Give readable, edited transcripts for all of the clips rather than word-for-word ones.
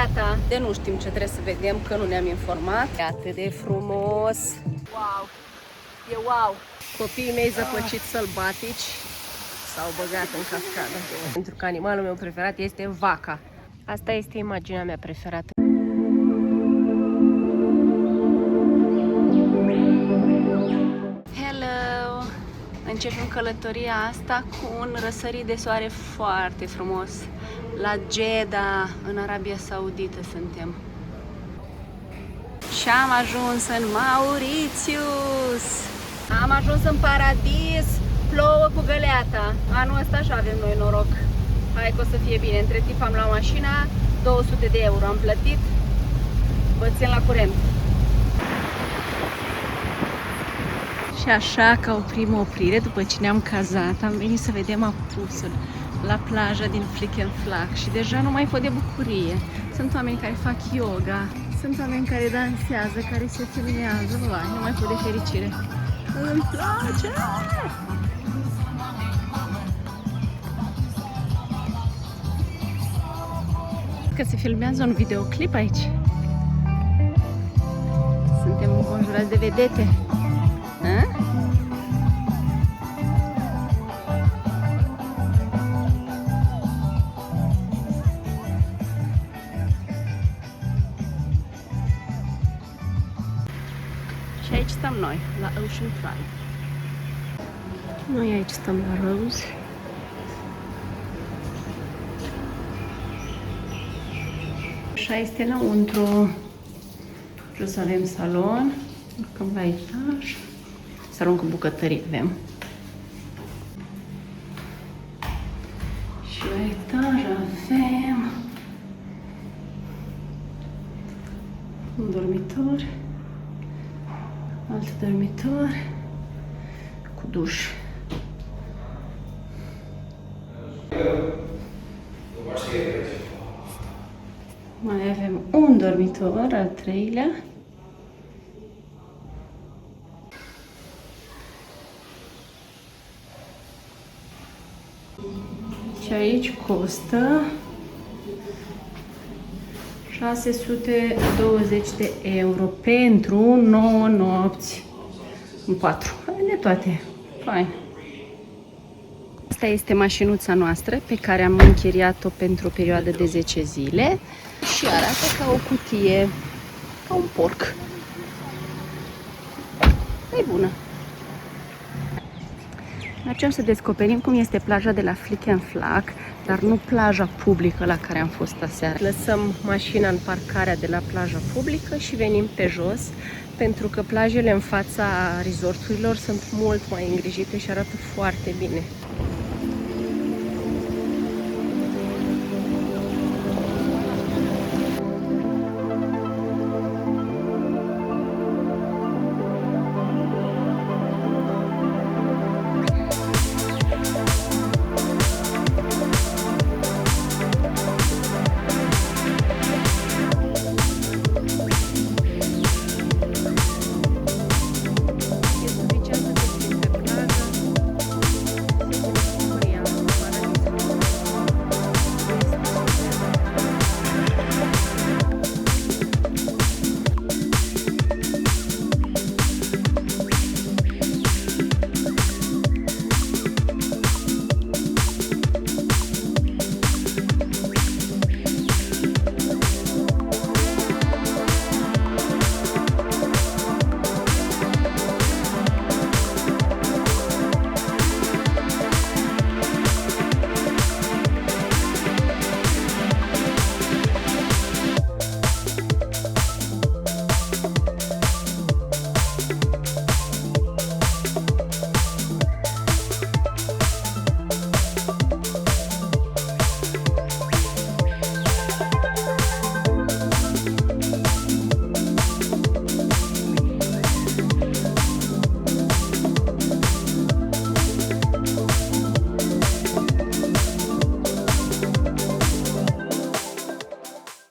găleata. De nu știm ce trebuie să vedem, că nu ne-am informat. E atât de frumos. Wow! E wow! Copiii mei zăpăciți sălbatici s-au băgat în cascadă. Pentru că animalul meu preferat este vaca. Asta este imaginea mea preferată. Hello! Începem călătoria asta cu un răsărit de soare foarte frumos. La Jeddah, în Arabia Saudită suntem. Și am ajuns în Mauritius. Am ajuns în paradis. Plouă cu găleata. Anul ăsta așa avem noi noroc. Hai că o să fie bine. Între timp am luat mașina, 200 de euro am plătit. Vă țin la curent. Și așa, ca o primă oprire, după ce ne-am cazat, am venit să vedem apusul la plaja din Flick and Flack. Și deja nu mai pot de bucurie. Sunt oameni care fac yoga, sunt oameni care dansează, care se filmează. Nu mai pot de fericire. Îmi place! Că se filmează un videoclip aici. Suntem înconjurați de vedete. A? Și aici stăm noi, la Ocean Pride. Noi aici stăm la Rose. Așa este înăuntru. Jos avem salon, urcăm la etaj. Salon cu bucătării avem. Și la etaj avem un dormitor, alt dormitor cu duș. Mai avem un dormitor, al treilea. Și aici costă 620 de euro pentru 9 nopți în 4. De toate. Fain. Asta este mașinuța noastră pe care am închiriat-o pentru o perioadă de 10 zile și arată ca o cutie, ca un porc. E bună. Mergem să descoperim cum este plaja de la Flick and Flack, dar nu plaja publică la care am fost aseară. Lăsăm mașina în parcarea de la plaja publică și venim pe jos, pentru că plajele în fața resorturilor sunt mult mai îngrijite și arată foarte bine.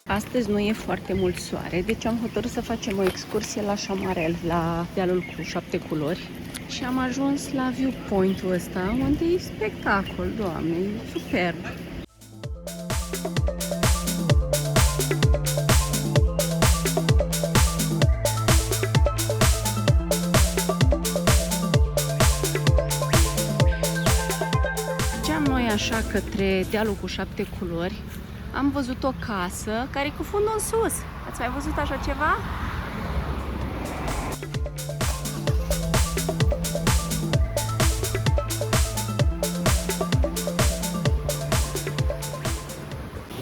Astăzi nu e foarte mult soare, deci am hotărât să facem o excursie la Șamarel, la dealul cu 7 culori. Și am ajuns la viewpoint-ul ăsta, unde e spectacol, Doamne, e superb. către dealul cu 7 culori, am văzut o casă care e cu fundul în sus. Ați mai văzut așa ceva?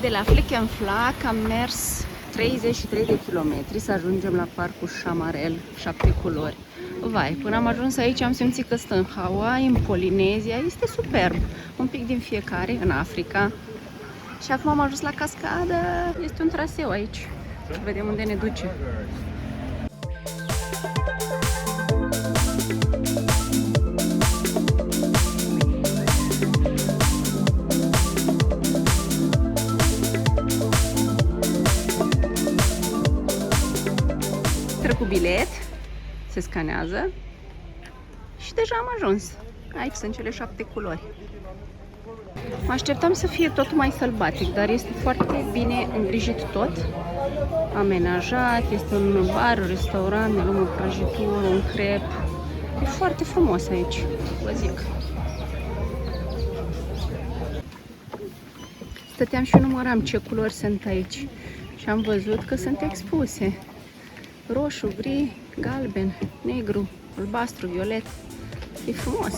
De la Flick and Flack am mers 33 de kilometri să ajungem la parcul Chamarel, 7 culori. Vai, până am ajuns aici am simțit că stă în Hawaii, în Polinezia, este superb. Un pic din fiecare, în Africa. Și acum am ajuns la cascadă, este un traseu aici. Să vedem unde ne duce. Trec cu bilet, se scanează și deja am ajuns. Aici sunt cele 7 culori. Mă așteptam să fie totul mai sălbatic, dar este foarte bine îngrijit tot. Amenajat, este un bar, un restaurant, ne luăm o prăjitură, un crep. E foarte frumos aici, vă zic. Stăteam și număram ce culori sunt aici și am văzut că sunt expuse. Roșu, gri, galben, negru, albastru, violet. E frumos.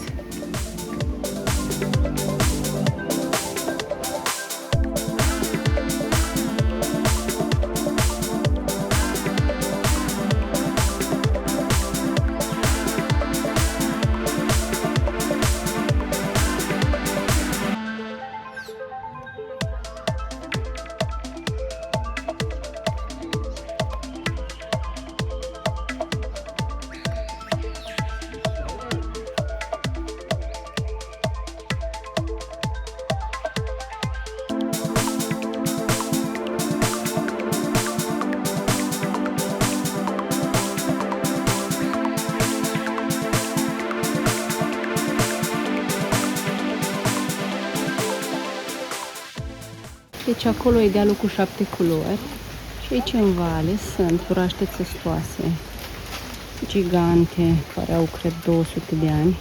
Deci acolo e dealul cu 7 culori și aici în vale sunt broaște țestoase, gigante, care au, cred, 200 de ani.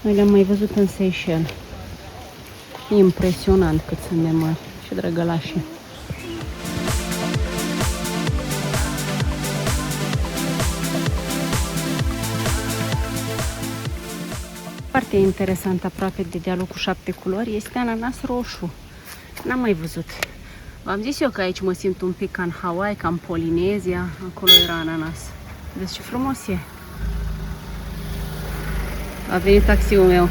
Noi le-am mai văzut în Seychelles. E impresionant cât sunt de mari și drăgălași. Foarte interesant aproape de dealul cu 7 culori este ananas roșu. N-am mai văzut. V-am zis eu că aici mă simt un pic ca în Hawaii, ca în Polinezia. Acolo era ananas. Vedeți ce frumos e. A venit taxiul meu.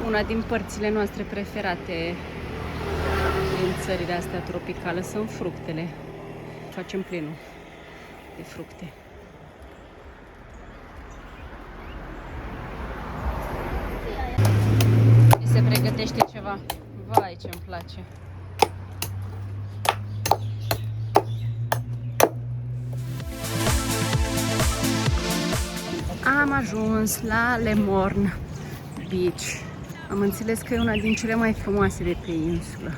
Una din părțile noastre preferate din țările astea tropicale sunt fructele. Facem plinul de fructe. Se pregătește ceva. Vai, ce-mi place. Am ajuns la Le Morne Beach. Am înțeles că e una din cele mai frumoase de pe insulă.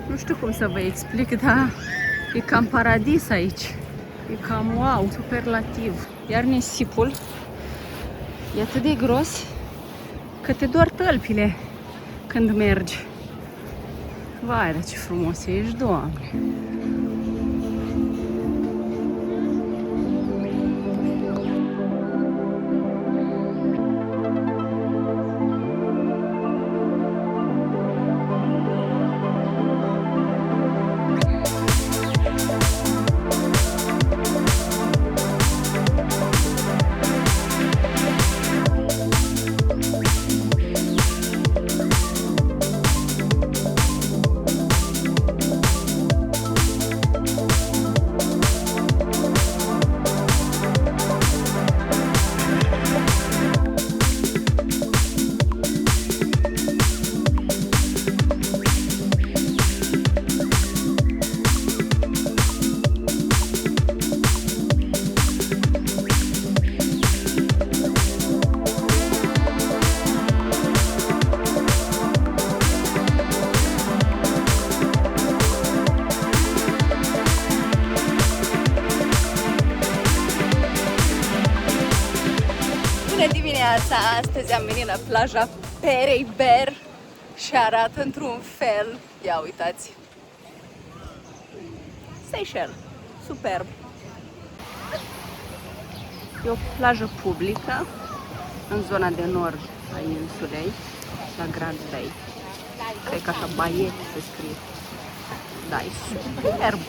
Nu știu cum să vă explic, dar e cam paradis aici. E cam wow, superlativ. Iar nisipul e atât de gros că te dor tălpile când mergi. Vai, dar ce frumos ești, Doamne! dimineața, astăzi am venit la plaja Perei Ber și arată într-un fel. Ia uitați. Seychelles. Superb. E o plajă publică în zona de nord a insulei, la Grand Bay. Cred că așa Baie se scrie. Da, e superb.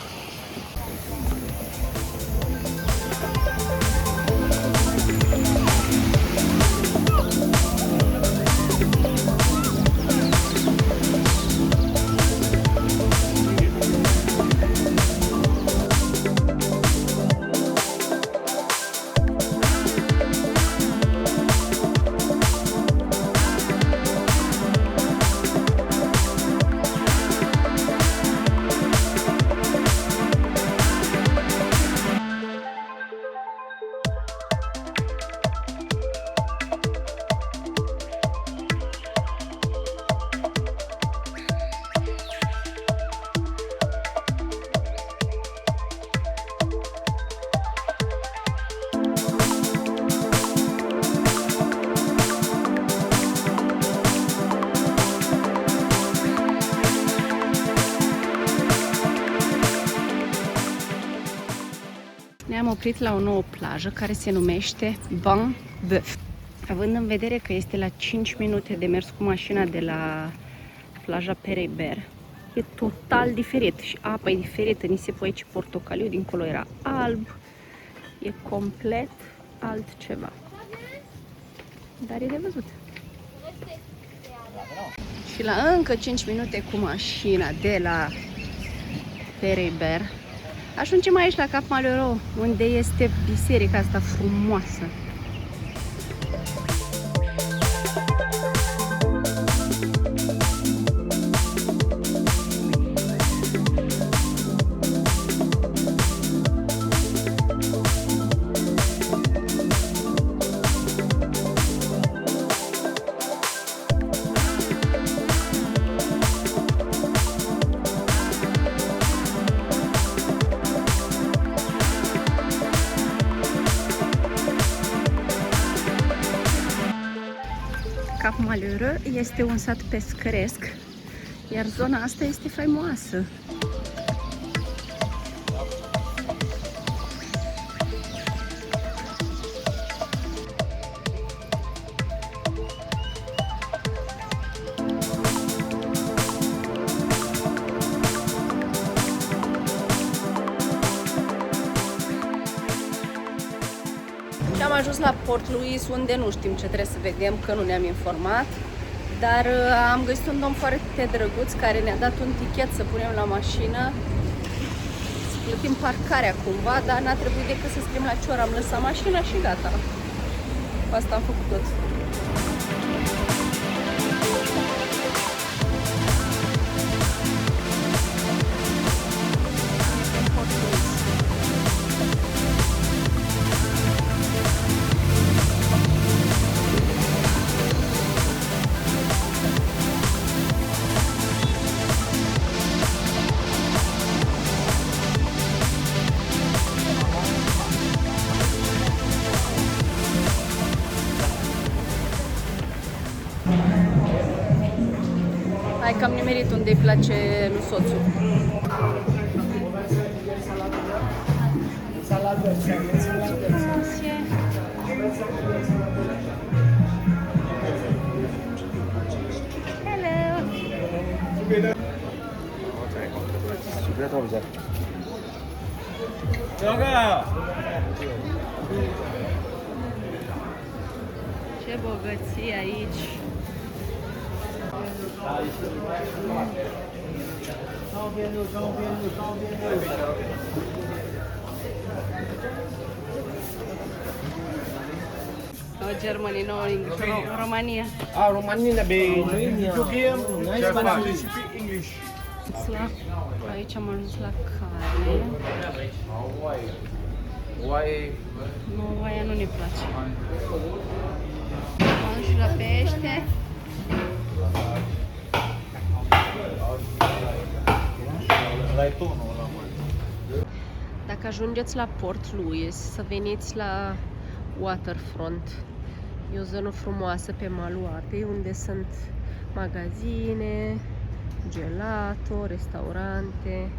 Ne-am oprit la o nouă plajă care se numește Ban Bœuf. Având în vedere că este la 5 minute de mers cu mașina de la plaja Perei Ber, e total diferit și apa e diferită, nisipul aici portocaliu, dincolo era alb, e complet altceva. Dar e de văzut. Și la încă 5 minute cu mașina de la Perei Ber, ajungem aici la Cap Malheureux, unde este biserica asta frumoasă. Cap Malheureux este un sat pescăresc, iar zona asta este faimoasă. Și am ajuns la Port Louis, unde nu știm ce trebuie să vedem, că nu ne-am informat. Dar am găsit un domn foarte drăguț care ne-a dat un tichet să punem la mașină, să plătim parcarea cumva, dar n-a trebuit decât să scriem la ce oră am lăsat mașina și gata. Asta am făcut tot. Hai că am nimerit unde îi place lui soțul. Ce bogăție aici! No, Germany, no English, Romania. Ah, Romania, English. Aici am ajuns la carne. Nu, aia nu ne place. Am și la pește. Dacă ajungeți la Port Louis, să veniți la waterfront. E o zonă frumoasă pe malul apei, unde sunt magazine, gelato, restaurante.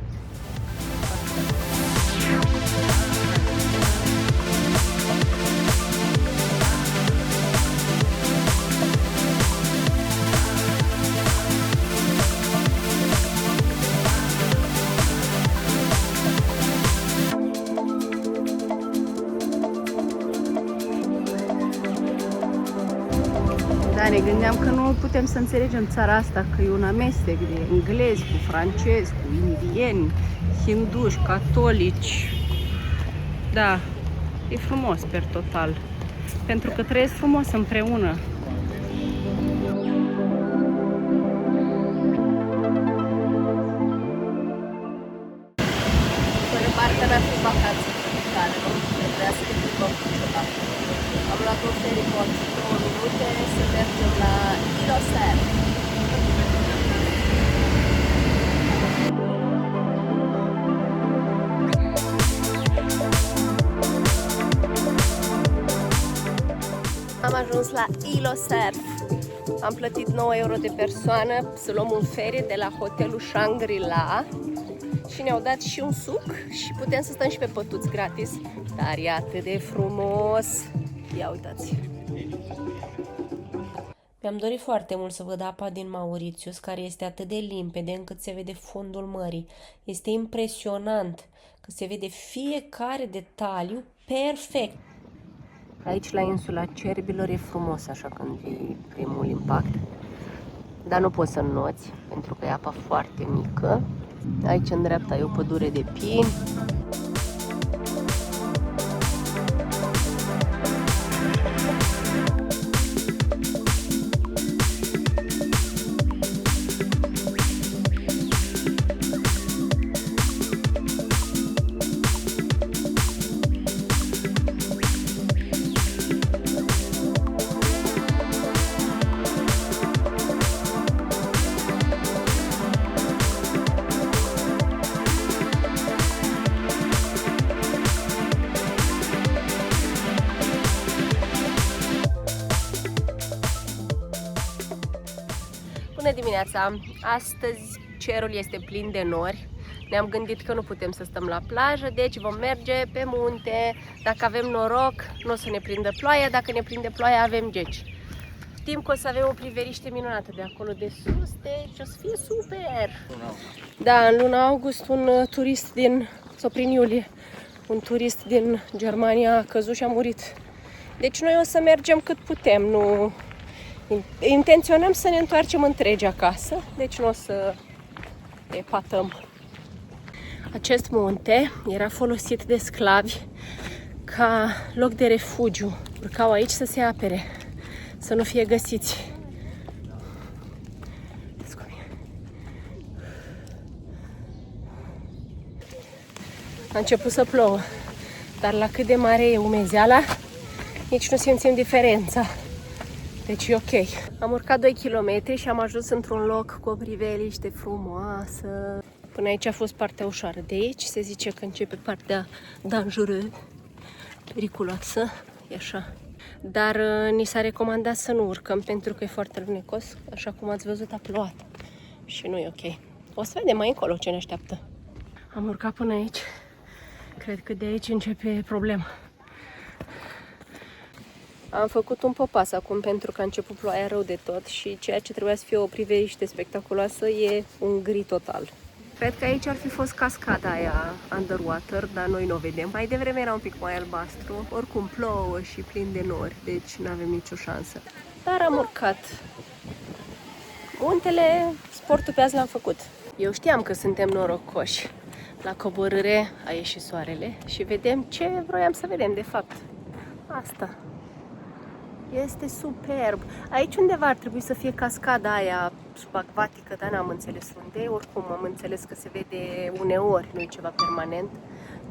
Da, ne gândeam că nu putem să înțelegem țara asta, că e un amestec de englezi cu francezi, cu indieni, hinduși, catolici. Da, e frumos per total, pentru că trăiesc frumos împreună. Fără parcă n-ar fi vacanță tropicală, nu? Trebuia să ne plimbăm cu ceva. Am luat un feribot 2 minute să mergem la Iloser. Am ajuns la Iloser. Am plătit 9 euro de persoană să luăm un ferry de la hotelul Shangri-La și ne-au dat și un suc și putem să stăm și pe pătuți gratis. Dar e atât de frumos! Ia uitați! Mi-am dorit foarte mult să văd apa din Mauritius, care este atât de limpede încât se vede fundul mării. Este impresionant că se vede fiecare detaliu perfect. Aici la insula Cerbilor e frumos așa când vii primul impact, dar nu poți să înnoți pentru că e apa foarte mică. Aici în dreapta e o pădure de pini. Bună dimineața! Astăzi cerul este plin de nori. Ne-am gândit că nu putem să stăm la plajă, deci vom merge pe munte. Dacă avem noroc, nu o să ne prindă ploaia, dacă ne prinde ploaia, avem geci. Știm că o să avem o priveliște minunată de acolo de sus, deci o să fie super! Da, în luna august un turist sau prin iulie, un turist din Germania a căzut și a murit. Deci noi o să mergem cât putem, nu... Intenționăm să ne întoarcem întregi acasă, deci nu o să epatăm. Acest munte era folosit de sclavi ca loc de refugiu. Urcau aici să se apere, să nu fie găsiți. A început să plouă, dar la cât de mare e umezeala, nici nu simțim diferența. Deci e ok. Am urcat 2 km și am ajuns într-un loc cu o priveliște frumoasă. Până aici a fost partea ușoară. De aici se zice că începe partea dangereux, periculoasă, e așa. Dar ni s-a recomandat să nu urcăm pentru că e foarte lunecos, așa cum ați văzut a plouat. Și nu e ok. O să vedem mai încolo ce ne așteaptă. Am urcat până aici. Cred că de aici începe problema. Am făcut un popas acum pentru că a început ploaia rău de tot și ceea ce trebuia să fie o priveliște spectaculoasă e un gri total. Cred că aici ar fi fost cascada aia underwater, dar noi nu o vedem. Mai devreme era un pic mai albastru, oricum plouă și plin de nori, deci nu avem nicio șansă. Dar am urcat. Muntele, sportul pe azi l-am făcut. Eu știam că suntem norocoși. La coborâre a ieșit soarele și vedem ce vroiam să vedem de fapt. Asta. Este superb. Aici undeva ar trebui să fie cascada aia subacvatică, dar n-am înțeles unde. Oricum am înțeles că se vede uneori, nu e ceva permanent,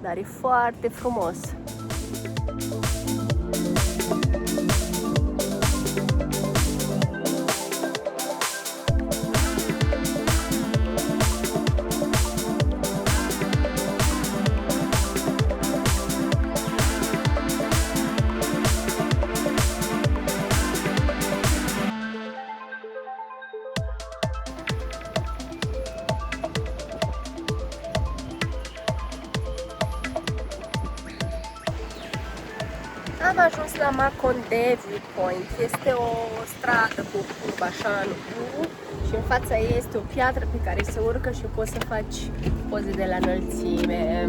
dar e foarte frumos. ajuns la Maconde Viewpoint. Este o stradă cu curb așa în U și în fața ei este o piatră pe care se urcă și poți să faci poze de la înălțime.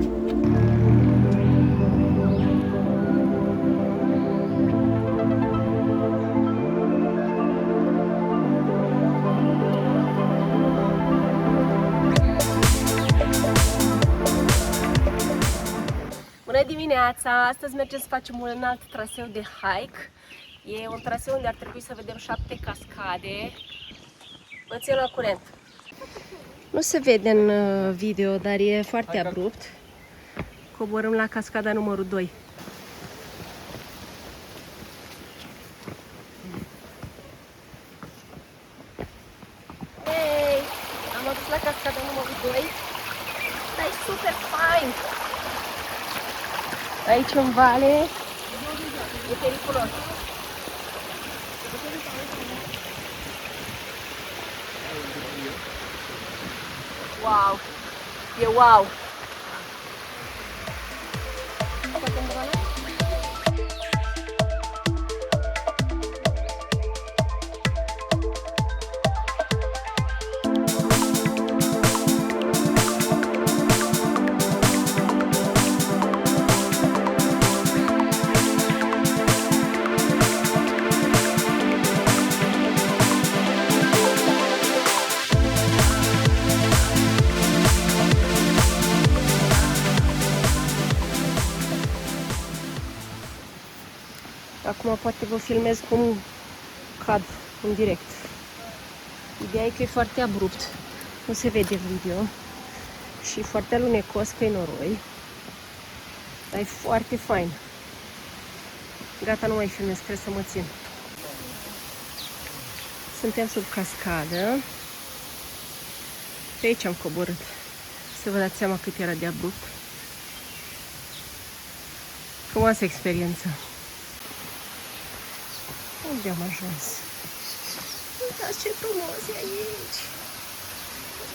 Bună dimineața! Astăzi mergem să facem un alt traseu de hike. E un traseu unde ar trebui să vedem 7 cascade. Mă țin la curent. Nu se vede în video, dar e foarte abrupt. Coborâm la cascada numărul 2. Hey! Am adus la cascada numărul 2. Dar e super fain! Aici în vale e periculos. Wow! E wow! Acum poate vă filmez cum cad în direct. Ideea e că e foarte abrupt, nu se vede video și foarte alunecos pe noroi, dar e foarte fain. Gata, nu mai filmez, trebuie să mă țin. Suntem sub cascadă. Pe aici am coborât, să vă dați seama cât era de abrupt. Frumoasă experiență. Unde am ajuns? Uitați ce frumos e aici!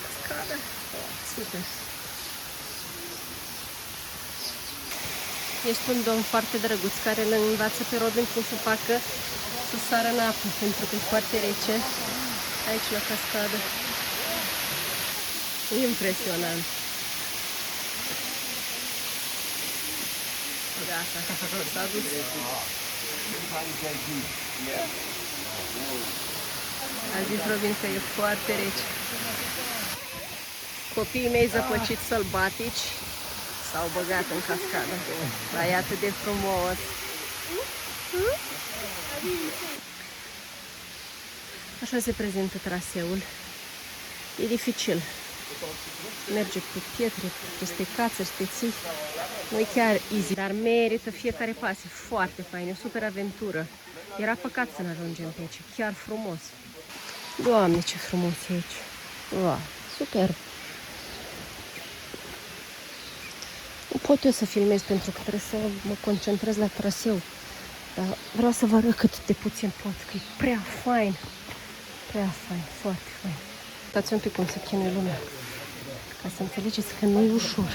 Cascada! Super! Este un domn foarte drăguț care îl învață pe Robin cum să facă să sară în apă, pentru că e foarte rece aici la cascadă. E impresionant! Gata, s-a dus. A zis Robin că e foarte rece. Copiii mei zăpăciți sălbatici s-au băgat în cascadă. Dar e atât de frumos. Așa se prezintă traseul. E dificil. Merge pe pietre, peste cațări, steții. Nu e chiar easy, dar merită fiecare pas. E foarte fain, e o super aventură. Era păcat să ne ajungem pe aici, chiar frumos. Doamne, ce frumos e aici. Wow, super. Nu pot eu să filmez pentru că trebuie să mă concentrez la traseu. Dar vreau să vă arăt cât de puțin pot, că e prea fain. Prea fain, foarte fain. Uitați un pic cum se chinuie lumea. Ca să înțelegeți că nu e ușor.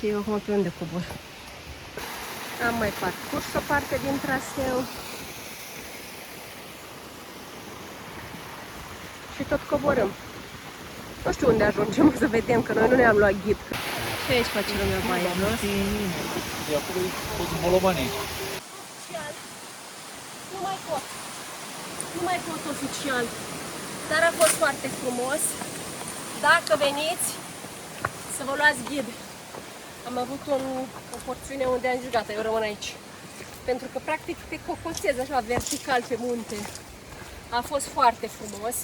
Eu acum pe unde cobor. Am mai parcurs o parte din traseu. Și tot coborâm. Nu știu unde ajungem, să vedem, că noi nu ne-am luat ghid. Ce aici face lumea mai jos? De acolo e toți bolomanii. Nu mai pot. Nu mai pot oficial. Dar a fost foarte frumos. Dacă veniți, să vă luați ghid. Am avut o porțiune unde am zis gata, eu rămân aici. Pentru că practic te cocosezi așa vertical pe munte. A fost foarte frumos.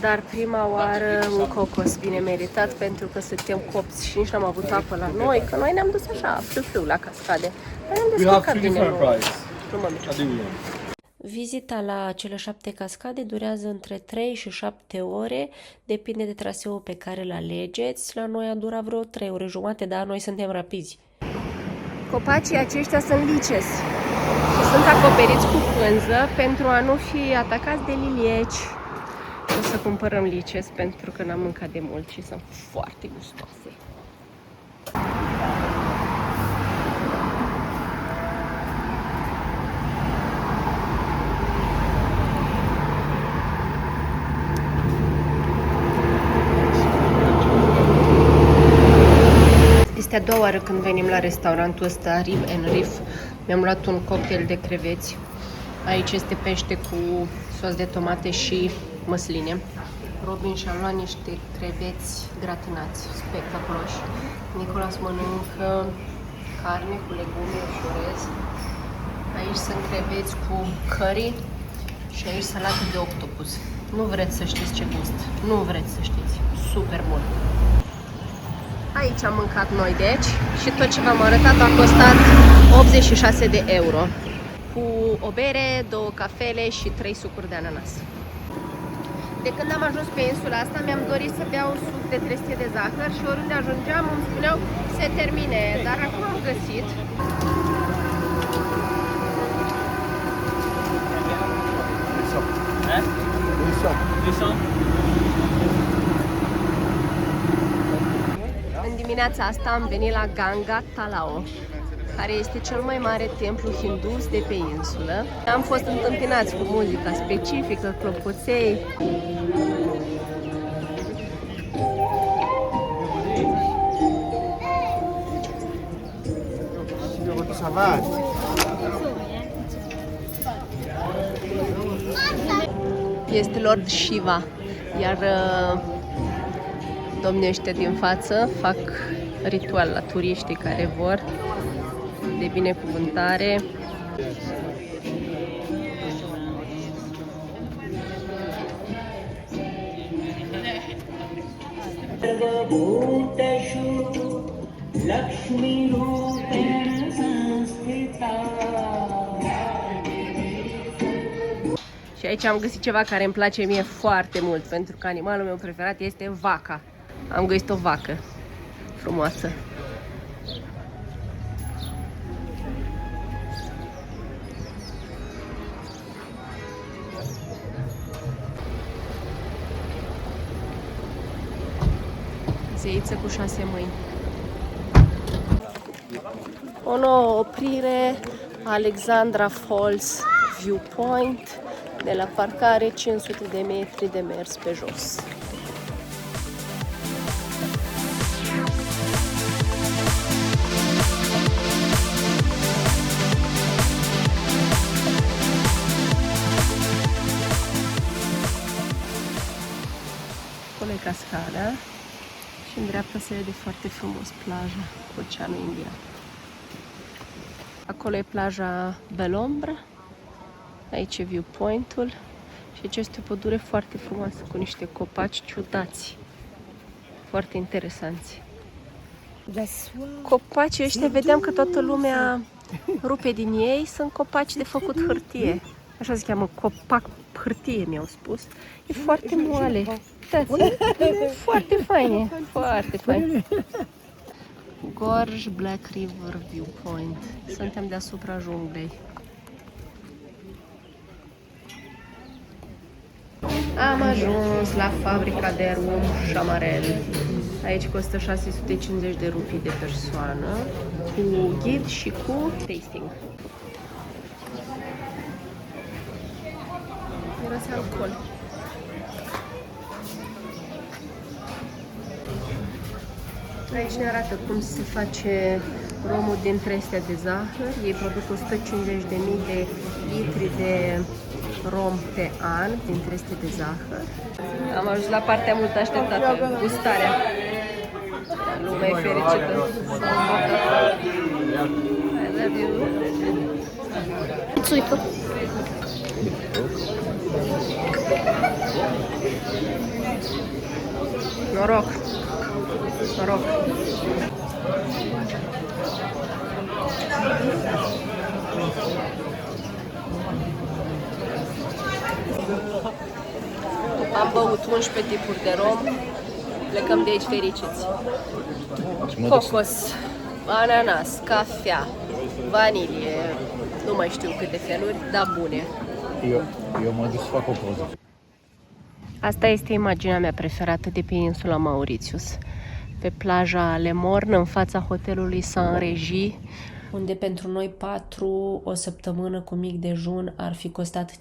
Dar prima oară un cocos bine meritat pentru că suntem copți și nici n-am avut apă la noi, că noi ne-am dus așa, flu la cascade. Dar ne-am descurcat bine. Nu mă mir. Vizita la cele 7 cascade durează între 3 și 7 ore, depinde de traseul pe care îl alegeți. La noi a durat vreo 3 ore jumate, dar noi suntem rapizi. Copacii aceștia sunt lices și sunt acoperiți cu pânză pentru a nu fi atacați de lilieci. O să cumpărăm lices pentru că n-am mâncat de mult și sunt foarte gustoase. Este a doua oară când venim la restaurantul ăsta, Rib and Reef. Mi-am luat un cocktail de creveți. Aici este pește cu sos de tomate și măsline. Robin și-a luat niște creveți gratinați, spectaculoși. Nicolas mănâncă carne cu legume și orez. Aici sunt creveți cu curry și aici salată de octopus. Nu vreți să știți ce gust. Nu vreți să știți. Super bun. Aici am mâncat noi, deci, și tot ce v-am arătat a costat 86 de euro. Cu o bere, 2 cafele și 3 sucuri de ananas. De când am ajuns pe insula asta, mi-am dorit să beau suc de trestie de zahăr și oriunde ajungeam îmi spuneau se termine, dar acum am găsit. În dimineața asta am venit la Ganga Talao, care este cel mai mare templu hindus de pe insulă. Am fost întâmpinați cu muzica specifică, clopoței. Este Lord Shiva, iar domnii ăștia din față fac ritual la turiștii care vor de binecuvântare. Și aici am găsit ceva care îmi place mie foarte mult, pentru că animalul meu preferat este vaca. Am găsit o vacă frumoasă. Zeiță cu 6 mâini. O nouă oprire, Alexandra Falls Viewpoint. De la parcare, 500 de metri de mers pe jos. Acolo e cascada și în dreapta se vede foarte frumos plaja cu Oceanul Indian. Acolo e plaja Belombre. Aici e viewpoint-ul și aici este o pădure foarte frumoasă cu niște copaci ciudați, foarte interesanți. Copacii ăștia, vedeam că toată lumea rupe din ei, sunt copaci de făcut hârtie. Așa se cheamă, copac hârtie, mi-au spus. E foarte moale. Uitați, foarte faine, foarte faine. Gorge Black River Viewpoint. Suntem deasupra junglei. Am ajuns la fabrica de rum Chamarel. Aici costă 650 de rupii de persoană, cu ghid și cu tasting. Miroase alcool. Aici ne arată cum se face romul din trestea de zahăr. Ei produc 150.000 de litri de rom pe an din trestie de zahăr. Am ajuns la partea mult așteptată, gustarea. Lumea e fericită. I love you. Țuică. Noroc. Noroc. Am băut 11 tipuri de rom, plecăm de aici fericiți. Cocos, ananas, cafea, vanilie, nu mai știu câte feluri, dar bune. Eu mă duc să fac o poză. Asta este imaginea mea preferată de pe insula Mauritius. Pe plaja Le Morne, în fața hotelului Saint-Régy, unde pentru noi 4 o săptămână cu mic dejun ar fi costat 15.200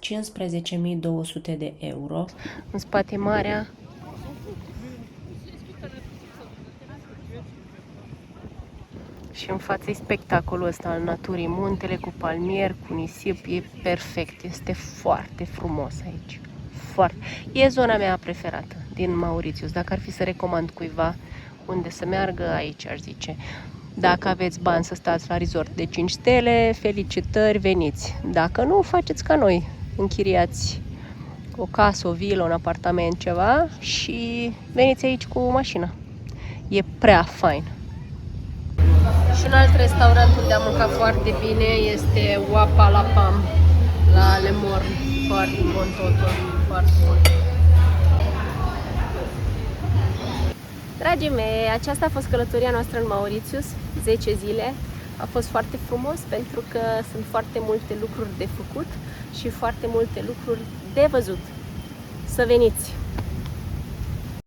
de euro. În spate marea. Și în față e spectacolul ăsta al naturii, muntele cu palmieri, cu nisip, e perfect, este foarte frumos aici. Foarte. E zona mea preferată din Mauritius. Dacă ar fi să recomand cuiva unde să meargă, aici aș zice. Dacă aveți bani să stați la resort de 5 stele, felicitări, veniți. Dacă nu, faceți ca noi, închiriați o casă, o vilă, un apartament, ceva și veniți aici cu mașina. E prea fain. Și un alt restaurant unde am mâncat foarte bine este Wapa La Pam, la Le Morne. Foarte bun totul, foarte bun. Dragii mei, aceasta a fost călătoria noastră în Mauritius, 10 zile. A fost foarte frumos pentru că sunt foarte multe lucruri de făcut și foarte multe lucruri de văzut. Să veniți!